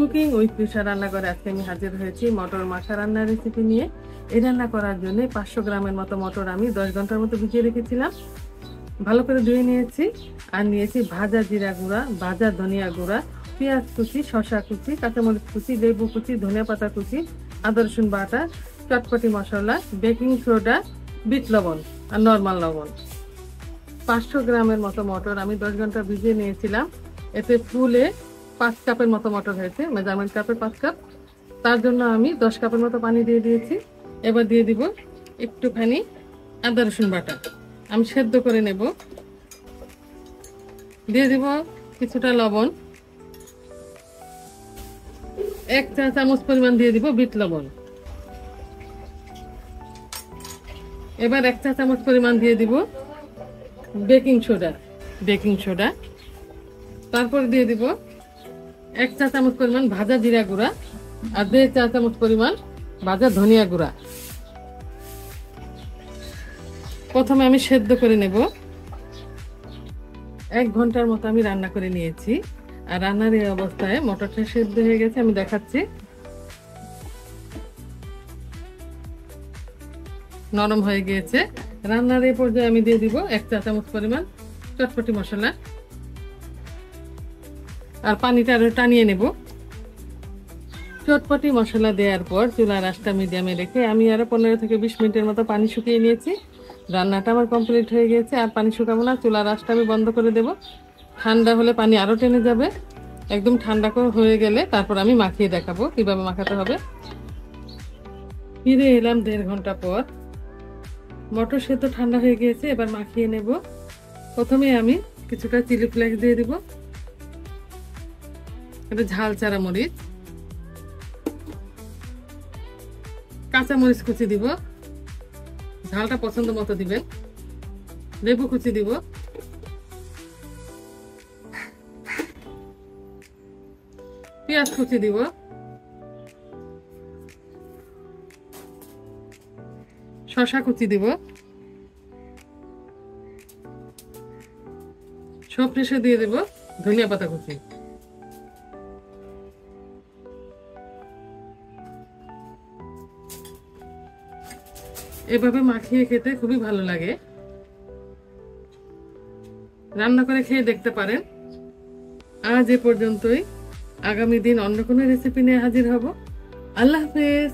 Cooking with Trisha রান্নাঘরে আজকে আমি হাজির হয়েছি মটর মাখা রান্নার রেসিপি নিয়ে। এই রান্না করার জন্য 500 গ্রামের মতো মটর আমি 10 ঘন্টার মতো ভিজিয়ে রেখেছিলাম। ভালো করে ধুয়ে নিয়েছি। আর নিয়েছি ভাজা জিরা গুঁড়া, ভাজা ধনিয়া গুঁড়া, পেঁয়াজ কুচি, শসা কুচি, কাঁচামরিচ কুচি, লেবু কুচি, ধনিয়া পাতা কুচি, আদা রসুন বাটা, চটপটি মশলা, বেকিং সোডা, বিট লবণ আর নর্মাল লবণ। 500 গ্রামের মতো মটর আমি 10 ঘন্টা ভিজিয়ে নিয়েছিলাম। এতে ফুলে 5 কাপের মতো মটর হয়েছে, মেজারমেন্ট কাপে 5 কাপ। তার জন্য আমি 10 কাপের মতো পানি দিয়ে দিয়েছি। এবার দিয়ে দিব একটুখানি আদা রসুন বাটা, আমি সেদ্ধ করে নেব। দিয়ে দিব কিছুটা লবণ, 1 চা চামচ পরিমাণ দিয়ে দিব বিট লবণ। এবার 1 চা চামচ পরিমাণ দিয়ে দিব বেকিং সোডা। তারপর দিয়ে দিব 1 চা চামচ পরিমাণ ভাজা জিরা গুঁড়া আর 1.5 চা চামচ পরিমাণ ভাজা ধনিয়া গুঁড়া। প্রথমে আমি সেদ্ধ করে নেব। 1 ঘন্টার মতো আমি রান্না করে নিয়েছি। আর রান্নার এই অবস্থায় মটরটা সেদ্ধ হয়ে গেছে, আমি দেখাচ্ছি। নরম হয়ে গিয়েছে। রান্নার এই পর্যায়ে আমি দিয়ে দিব 1 চা চামচ পরিমাণ চটপটি মশলা আর পানিটা আরো টানিয়ে নেব। চটপটি মশলা দেওয়ার পর চুলার আঁচটা মিডিয়ামে রেখে আমি আরো 15 থেকে 20 মিনিটের মতো পানি শুকিয়ে নিয়েছি। রান্নাটা আমার কমপ্লিট হয়ে গিয়েছে। আর পানি শুকাবো না, চুলার আঁচটা আমি বন্ধ করে দেব। ঠান্ডা হলে পানি আরো টেনে যাবে। একদম ঠান্ডা হয়ে গেলে তারপর আমি মাখিয়ে দেখাবো কিভাবে মাখাতে হবে। ফিরে এলাম 1.5 ঘন্টা পর। মটর সেদ্ধ ঠান্ডা হয়ে গিয়েছে, এবার মাখিয়ে নেব। প্রথমে আমি কিছুটা চিলি ফ্লেক্স দিয়ে দিব, এটা ঝাল চারা মরিচ, কাঁচা মরিচ কুচি দিব, ঝালটা পছন্দ মতো দিবেন, লেবু কুচি দিব, পেঁয়াজ কুচি দিব, শসা কুচি দিব, সব শেষে দিয়ে দেব ধনিয়া পাতা কুচি। এভাবে মাখিয়ে খেতে খুবই ভালো লাগে। রান্না করে খেয়ে দেখতে পারেন। আজ এ পর্যন্তই। আগামী দিন অন্য কোনো রেসিপি নিয়ে হাজির হব। আল্লাহ হাফেজ।